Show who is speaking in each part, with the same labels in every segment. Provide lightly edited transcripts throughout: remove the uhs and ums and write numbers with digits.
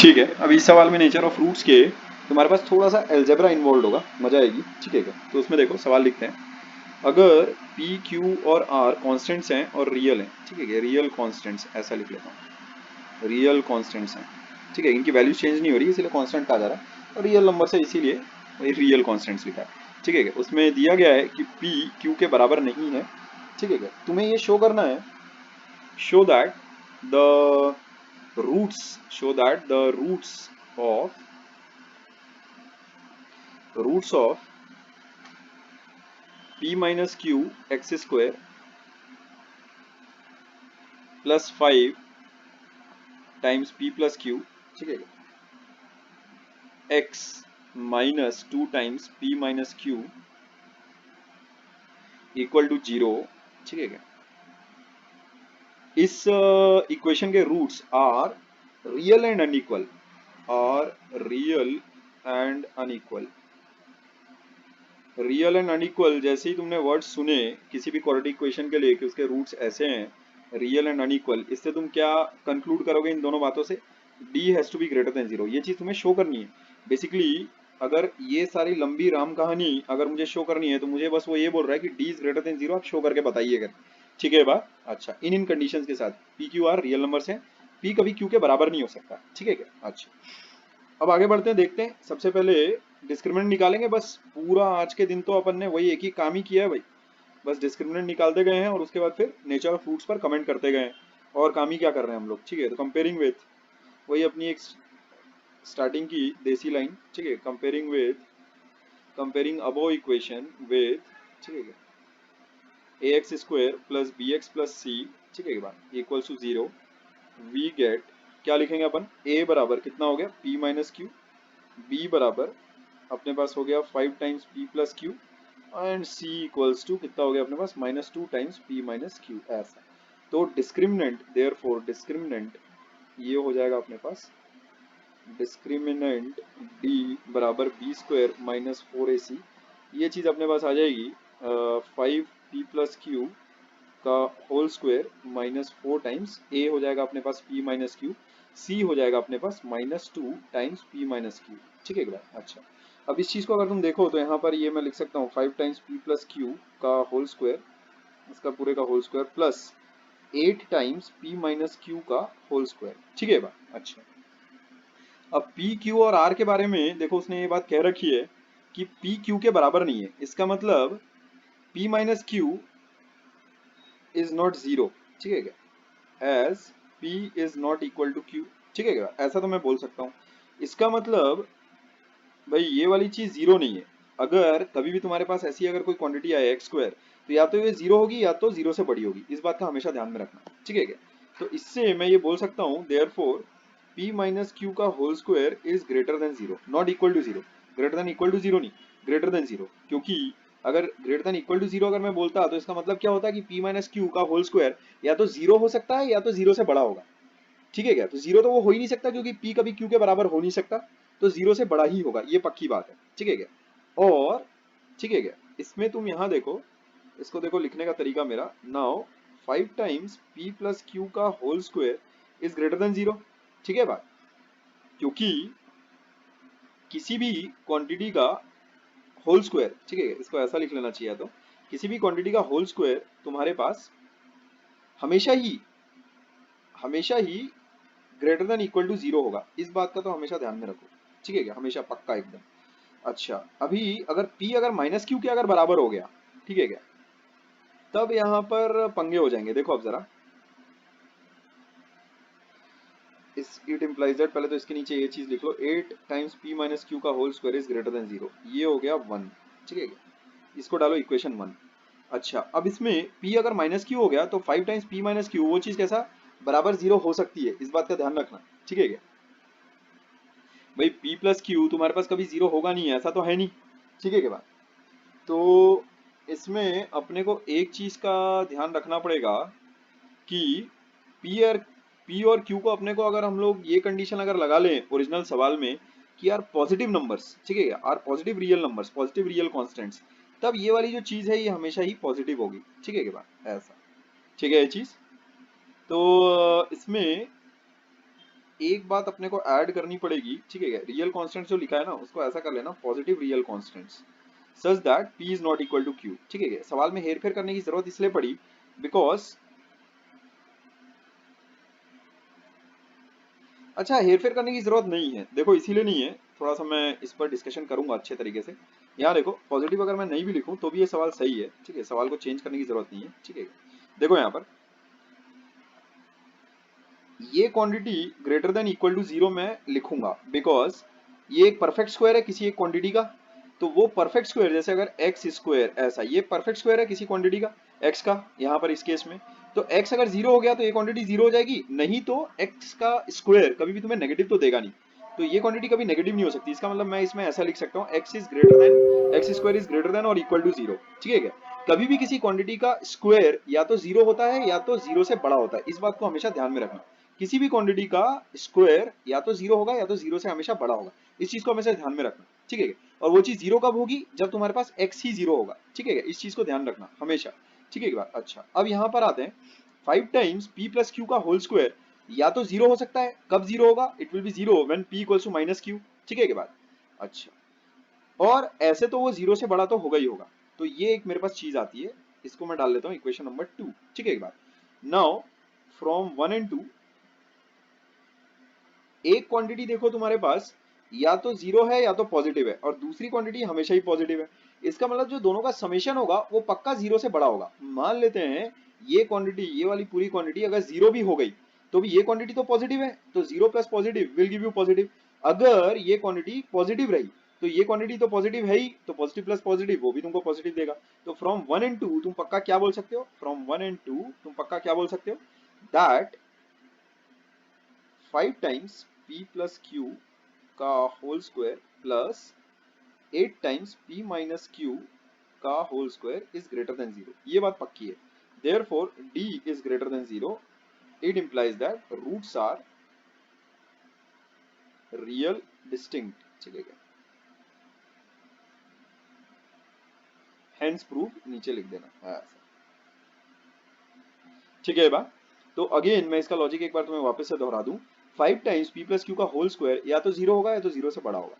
Speaker 1: ठीक है, अब इस सवाल में नेचर ऑफ रूट्स के तुम्हारे पास थोड़ा सा एल्जेब्रा इन्वॉल्व होगा, मजा आएगी। ठीक है, तो उसमें देखो सवाल लिखते हैं। अगर P, Q और R कॉन्स्टेंट्स हैं और रियल हैं, ठीक है, रियल कॉन्स्टेंट्स, ऐसा लिख लेता हूँ, रियल कॉन्स्टेंट्स हैं, ठीक है, इनकी वैल्यू चेंज नहीं हो रही इसलिए कॉन्स्टेंट आ जा रहा है, और रियल नंबर से इसीलिए रियल कॉन्स्टेंट्स लिखा है। ठीक है, उसमें दिया गया है कि P Q के बराबर नहीं है। ठीक है, तुम्हें ये शो करना है, show that the roots of p minus q x square plus 5 times p plus q, ठीक है, x minus 2 times p minus q equal to 0। ठीक है, इस इक्वेशन के roots are real and unequal, are real and unequal. Real and unequal जैसे ही तुमने word सुने किसी भी क्वाड्रेटिक इक्वेशन के लिए कि उसके रूट्स ऐसे हैं, रियल एंड अनइक्वल, इससे तुम क्या कंक्लूड करोगे इन दोनों बातों से? d has to be greater than 0। ये चीज तुम्हें शो करनी है बेसिकली। अगर ये सारी लंबी राम कहानी अगर मुझे शो करनी है तो मुझे बस वो ये बोल रहा है कि d इज ग्रेटर देन 0, आप शो करके बताइए अगर। ठीक है बात? अच्छा, इन कंडीशंस के साथ p q r real numbers हैं, p कभी q के बराबर नहीं हो सकता। ठीक है क्या? अच्छा, अब आगे बढ़ते हैं, देखते हैं। सबसे पहले डिस्क्रिमिनेंट निकालेंगे। बस पूरा आज के दिन तो अपन ने वही एक ही काम ही किया है भाई, बस डिस्क्रिमिनेंट निकालते गए हैं और उसके बाद फिर नेचर ऑफ फ्रूट्स पर कमेंट करते गए हैं। और काम ही क्या कर रहे हैं हम लोग? ठीक है, तो कंपेयरिंग विथ, वही अपनी एक स्टार्टिंग की देसी लाइन। ठीक है, कंपेयरिंग अबो इक्वेशन विथ, ठीक है, A X square plus B X plus C, ठीक है, इक्वल्स टू 0, वी गेट, क्या लिखेंगे अपन? a बराबर कितना हो गया? p माइनस क्यू, b बराबर अपने पास हो गया 5 times p plus q, and c equals to कितना हो गया अपने पास? -2 टाइम्स p माइनस क्यू। ऐसा तो डिस्क्रिमिनेंट, देयरफॉर डिस्क्रिमिनेंट ये हो जाएगा अपने पास, डिस्क्रिमिनेंट d बराबर बी स्क्वायर माइनस 4ac। ये चीज अपने पास आ जाएगी 5p प्लस क्यू का whole square minus 4 times a हो जाएगा अपने पास p माइनस क्यू, c हो जाएगा अपने पास -2 टाइम्स p माइनस क्यू। ठीक है क्या? अच्छा, अब इस चीज को अगर तुम देखो तो यहाँ पर ये मैं लिख सकता हूँ 5 टाइम्स p प्लस क्यू का होल स्क्वायर, इसका पूरे का whole square, plus 8 times p minus q का होल स्क्वायर। ठीक है बा? अच्छा, अब p q और r के बारे में देखो, उसने ये बात कह रखी है कि p q के बराबर नहीं है। इसका मतलब p minus q is not 0। ठीक है क्या? As p is not equal to q। ठीक है क्या? ऐसा तो मैं बोल सकता हूँ। इसका मतलब भाई ये वाली चीज 0 नहीं है। अगर कभी भी तुम्हारे पास ऐसी अगर कोई क्वांटिटी आए एक्स स्क्वायर, तो या तो ये 0 होगी या तो 0 से बड़ी होगी। इस बात का हमेशा ध्यान में रखना। ठीक है क्या? तो इससे मैं ये बोल सकता हूँ देयरफॉर p माइनस क्यू का whole square is greater than 0, not equal to 0। Greater than equal to 0 नहीं, ग्रेटर देन 0। क्योंकि अगर ग्रेटर देन इक्वल टू 0 अगर मैं बोलता तो इसका मतलब क्या होता है कि p माइनस क्यू का होल स्क्वायर या तो 0 हो सकता है या तो 0 से बड़ा होगा। ठीक है क्या? तो 0 तो वो हो ही नहीं सकता क्योंकि p कभी q के बराबर हो नहीं सकता, तो 0 से बड़ा ही होगा, ये पक्की बात है। ठीक है क्या? और ठीक है क्या, इसमें तुम यहाँ देखो, इसको देखो लिखने का तरीका मेरा। Now 5 times p plus Q का whole square is greater than 0। ठीक है बात? क्योंकि किसी भी क्वांटिटी का होल स्क्वायर, ठीक है, इसको ऐसा लिख लेना चाहिए, तो किसी भी क्वांटिटी का होल स्क्वायर तुम्हारे पास हमेशा ही ग्रेटर देन इक्वल टू 0 होगा। इस बात का तो हमेशा ध्यान में रखो। ठीक है क्या? हमेशा पक्का एकदम। अच्छा, अभी अगर p अगर माइनस क्यू के अगर बराबर हो गया, ठीक है क्या, तब यहाँ पर पंगे हो जाएंगे। देखो अब जरा, इस इट इम्प्लाइज दैट, पहले तो इसके नीचे ये चीज लिख लो, 8 टाइम्स p माइनस क्यू का whole square is greater than 0। ये हो गया 1। ठीक है क्या? इसको डालो इक्वेशन 1। अच्छा, अब इसमें p अगर माइनस क्यू हो गया तो 5 टाइम्स p माइनस क्यू वो चीज कैसा बराबर 0 हो सकती है, इस बात का ध्यान रखना। ठीक है क्या? भाई p प्लस क्यू तुम्हारे पास कभी 0 होगा नहीं, ऐसा तो है नहीं। ठीक है क्या बात? तो इसमें अपने को एक चीज का ध्यान रखना पड़ेगा कि P और Q को अपने को अगर हम लोग ये कंडीशन अगर लगा लें ओरिजिनल सवाल में कि यार पॉजिटिव नंबर्स, ठीक है, are positive real numbers, positive real constants, तब ये वाली जो चीज है ये हमेशा ही पॉजिटिव होगी। ठीक है क्या बात? ऐसा। ठीक है ये चीज। तो इसमें एक बात अपने को ऐड करनी पड़ेगी, ठीक है, रियल कांस्टेंट जो लिखा है ना उसको ऐसा कर लेना positive real constants such that p is not equal to q, ठीक है। सवाल में हेरफेर करने की जरूरत इसलिए पड़ी बिकॉज, अच्छा हेरफेर करने की जरूरत नहीं है, देखो इसीलिए नहीं है, थोड़ा सा मैं इस पर डिस्कशन करूंगा अच्छे तरीके से। यहाँ देखो पॉजिटिव अगर मैं नहीं भी लिखूं तो भी ये सवाल सही है, ठीक है, सवाल को चेंज करने की जरूरत नहीं है, ठीक है। देखो यहाँ पर ये quantity greater than equal to zero मैं लिखूंगा बिकॉज ये एक परफेक्ट स्क्वायर है किसी एक क्वांटिटी का। तो वो परफेक्ट स्क्वायर जैसे अगर एक्स स्क्वायर ऐसा, ये परफेक्ट स्क्वायर है किसी क्वांटिटी का एक्स का, यहाँ पर इस केस में तो एक्स अगर जीरो हो गया तो ये क्वांटिटी जीरो हो जाएगी, नहीं तो एक्स का स्क्वायर कभी भी तुम्हें नेगेटिव तो देगा नहीं, तो ये क्वांटिटी कभी नेगेटिव नहीं हो सकती। इसका मतलब मैं इसमें ऐसा लिख सकता हूँ x is greater then, x square is greater than और इक्वल टू जीरो, ठीक है क्या। कभी भी किसी क्वांटिटी का स्क्वायर या तो जीरो होता है या तो जीरो से बड़ा होता है, इस बात को हमेशा ध्यान में रखना। किसी भी क्वांटिटी का स्क्वायर या तो जीरो होगा या तो जीरो से हमेशा बड़ा होगा, इस चीज को हमेशा ध्यान में रखना, ठीक है। और वो चीज जीरो कब होगी, जब तुम्हारे पास एक्स ही जीरो होगा, ठीक है, इस चीज को ध्यान रखना हमेशा, ठीक है। अच्छा अब यहाँ पर आते हैं, 5 टाइम्स p प्लस क्यू का होल स्क्वायर या तो जीरो हो सकता है, कब जीरो होगा, it will be zero when p equals to minus q, ठीक है के बाद। अच्छा और ऐसे तो वो जीरो से बड़ा तो होगा ही होगा, तो ये एक मेरे पास चीज आती है, इसको मैं डाल लेता हूँ इक्वेशन नंबर 2, ठीक है एक बात। नाउ फ्रॉम 1 एंड 2 एक क्वांटिटी देखो तुम्हारे पास या तो जीरो है या तो पॉजिटिव है और दूसरी क्वांटिटी हमेशा ही पॉजिटिव है, इसका मतलब जो दोनों का समेशन होगा वो पक्का जीरो से बड़ा होगा। मान लेते हैं ये क्वांटिटी, ये वाली पूरी क्वांटिटी अगर जीरो भी हो गई तो भी ये क्वांटिटी तो पॉजिटिव है, तो zero plus positive will give you positive. अगर ये क्वांटिटी पॉजिटिव रही तो ये क्वांटिटी तो पॉजिटिव है ही, तो पॉजिटिव प्लस पॉजिटिव वो भी तुमको पॉजिटिव देगा। तो फ्रॉम 1 एंड 2 तुम पक्का क्या बोल सकते हो, फ्रॉम 1 एंड 2 तुम पक्का क्या बोल सकते हो, that 5 times p plus q का whole square plus 8 times p minus q का whole square is greater than zero, ये बात पक्की है। Therefore d is greater than zero, it implies that roots are real distinct, ठीक है। Hence proof नीचे लिख देना ऐसा, ठीक है बा। तो अगेन मैं इसका लॉजिक एक बार तुम्हें वापस से दोहरा दूं, 5 टाइम्स p प्लस क्यू का होल स्क्वायर या तो जीरो होगा या तो जीरो से बड़ा होगा,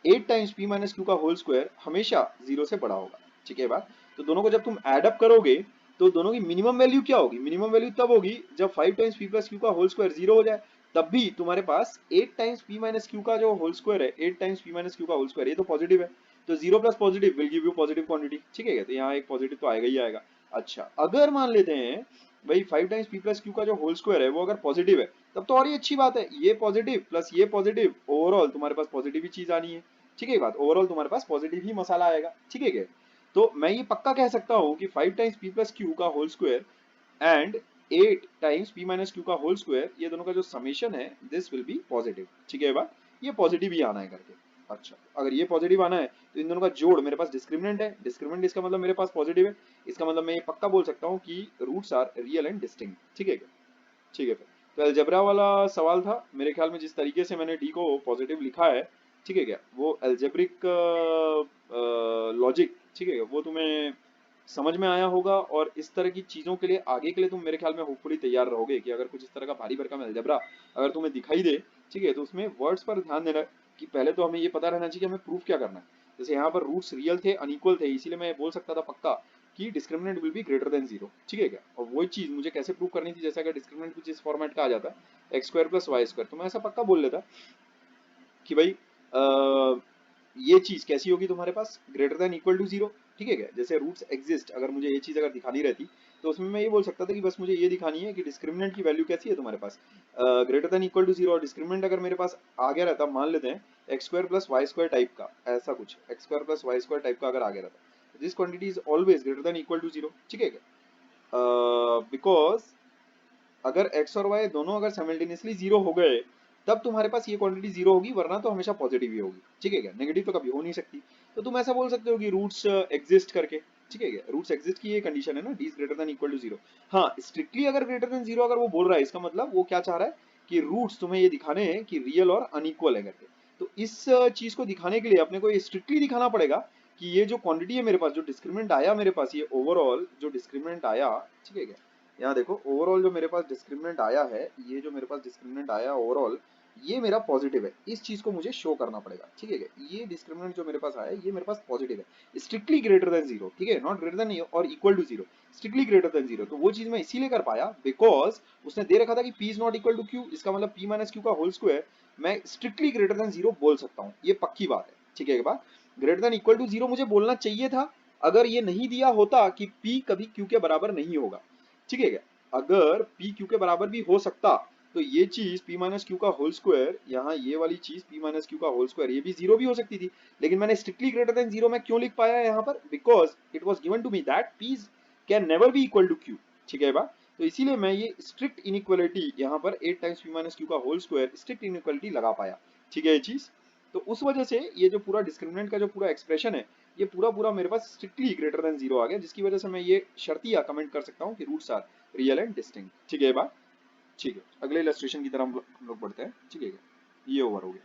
Speaker 1: 8 टाइम्स p माइनस क्यू का होल स्क्वायर हमेशा जीरो से बड़ा होगा, ठीक है बात। तो दोनों को जब तुम एड अप करोगे तो दोनों की मिनिमम वैल्यू क्या होगी, मिनिमम वैल्यू तब होगी जब 5 टाइम्स p प्लस क्यू का होल स्क्वायर जीरो हो जाए, तब भी तुम्हारे पास 8 टाइम्स p माइनस क्यू का जो होल स्क्वायर है, 8 टाइम्स p माइनस क्यू का होल स्क्वायर ये तो पॉजिटिव है, तो zero plus positive will give you positive quantity, ठीक है। तो यहाँ एक पॉजिटिव तो आएगा ही आएगा। अच्छा अगर मान लेते हैं भाई 5 टाइम्स p प्लस क्यू का जो होल स्क्वायर है वो अगर पॉजिटिव है, तब तो और ही अच्छी बात है, ये पॉजिटिव प्लस ये पॉजिटिव, ओवरऑल तुम्हारे पास पॉजिटिव ही चीज आनी है, ठीक है बात, ओवरऑल तुम्हारे पास पॉजिटिव ही मसाला आएगा, ठीक है क्या। तो मैं ये पक्का कह सकता हूँ कि 5 टाइम्स p प्लस क्यू का whole square and 8 times p minus q का होल स्क्वायर, ये दोनों का जो समेशन है दिस विल बी पॉजिटिव, ठीक है बात, ये पॉजिटिव ही आना है करके। अच्छा अगर ये पॉजिटिव आना है तो इन दोनों का जोड़ मेरे पास डिस्क्रिमिनेंट है, डिस्क्रिमिनेंट इसका मतलब मेरे पास पॉजिटिव है, इसका मतलब मैं ये पक्का बोल सकता हूँ कि roots are real and distinct, ठीक है क्या, ठीक है फिर। तो अलजेब्रा वाला सवाल था मेरे ख्याल में, जिस तरीके से मैंने डी को पॉजिटिव लिखा है, ठीक है क्या, वो अलजेब्रिक लॉजिक, ठीक है, वो तुम्हें समझ में आया होगा और इस तरह की चीजों के लिए आगे के लिए तुम मेरे ख्याल में होपफुली तैयार रहोगे कि अगर कुछ इस तरह का भारी भरकम अलजेब्रा अगर तुम्हें दिखाई दे, ठीक है, तो उसमें वर्ड्स पर ध्यान देना कि पहले तो हमें ये पता रहना चाहिए कि हमें प्रूफ क्या करना है। जैसे यहाँ पर रूट्स रियल थे अनइक्वल थे, इसीलिए मैं बोल सकता था पक्का कि discriminant will be greater than zero, ठीक है क्या। और वही चीज मुझे कैसे प्रूव करनी थी, जैसे अगर डिस्क्रिमिनेंट कुछ इस फॉर्मेट का आ जाता x square plus Y square, तो मैं ऐसा पक्का बोल लेता कि भाई ये चीज कैसी होगी तुम्हारे पास greater than equal to zero, ठीक है क्या। जैसे रूट्स एग्जिस्ट, अगर मुझे ये चीज अगर दिखानी रहती तो उसमें मैं ये बोल सकता था कि बस मुझे ये दिखानी है कि डिस्क्रिमिनेंट की वैल्यू कैसी है तुम्हारे पास greater than equal to zero, और डिस्क्रिमिनेंट अगर मेरे पास आ गया रहता, मान लेते हैं X square plus Y square type का, ऐसा कुछ X square plus Y square type का अगर आ गया रहता, this quantity is always greater than equal to zero, ठीक है क्या। बिकॉज अगर x और y दोनों अगर साइमल्टेनियसली जीरो हो गए तब तुम्हारे पास ये क्वांटिटी जीरो होगी, वरना तो हमेशा पॉजिटिव ही होगी, ठीक है क्या, नेगेटिव तो कभी हो नहीं सकती। तो तुम ऐसा बोल सकते हो कि रूट्स एग्जिस्ट करके, ठीक है क्या, रूट्स एग्जिस्ट की ये कंडीशन है ना, D is greater than equal to zero. हाँ स्ट्रिक्टली अगर ग्रेटर देन जीरो अगर वो बोल रहा है, इसका मतलब वो क्या चाह रहा है कि रूट्स तुम्हें ये दिखाने हैं कि रियल और अनइक्वल है करके। तो इस चीज को दिखाने के लिए अपने को ये स्ट्रिक्टली दिखाना पड़ेगा कि ये जो क्वांटिटी है मेरे पास, जो डिस्क्रिमिनेंट आया मेरे पास, ये ओवरऑल जो डिस्क्रिमिनेंट आया, ठीक है क्या, यहाँ देखो ओवरऑल जो मेरे पास डिस्क्रिमिनेंट आया है, ये जो मेरे पास डिस्क्रिमिनेंट आया ओवरऑल, ये मेरा पॉजिटिव है, इस चीज को मुझे शो करना पड़ेगा, ठीक है। ये डिस्क्रिमिनेंट जो मेरे पास आया है ये मेरे पास पॉजिटिव है, स्ट्रिक्टली ग्रेटर देन जीरो, ठीक है, नॉट ग्रेटर देन और equal to zero, strictly greater than zero. तो वो चीज मैं इसीलिए कर पाया बिकॉज उसने दे रखा था कि p is not equal to q, इसका मतलब पी माइनस क्यू का होल स्क्वायर मैं स्ट्रिक्टली ग्रेटर देन जीरो बोल सकता हूँ, ये पक्की बात है, ठीक है। बात greater than equal to zero मुझे बोलना चाहिए था अगर ये नहीं दिया होता कि पी कभी क्यू के बराबर नहीं होगा, ठीक है। अगर पी क्यू के बराबर भी हो सकता तो ये चीज p माइनस क्यू का होल स्क्वायर, यहाँ ये वाली चीज p माइनस क्यू का होल स्क्वायर ये भी जीरो भी हो सकती थी, लेकिन मैंने स्ट्रिक्टली ग्रेटर देन जीरो में क्यों लिख पाया यहाँ पर, because it was given to me that p can never be equal to q, ठीक है बा। तो इसीलिए मैं ये स्ट्रिक्ट इनइक्वालिटी यहाँ पर 8 टाइम्स p माइनस क्यू का होल स्क्वायर स्ट्रिक्ट इनइक्वालिटी लगा पाया, ठीक है ये चीज। तो उस वजह से ये जो पूरा डिस्क्रिमिनेंट का जो पूरा एक्सप्रेशन है ये पूरा पूरा मेरे पास स्ट्रिक्टली ग्रेटर देन जीरो आ गया, जिसकी वजह से मैं ये शर्तिया कमेंट कर सकता हूँ कि roots are real and distinct, ठीक है बात। ठीक है, अगले इलस्ट्रेशन की तरफ हम लोग बढ़ते हैं, ठीक है, ये ओवर हो गया।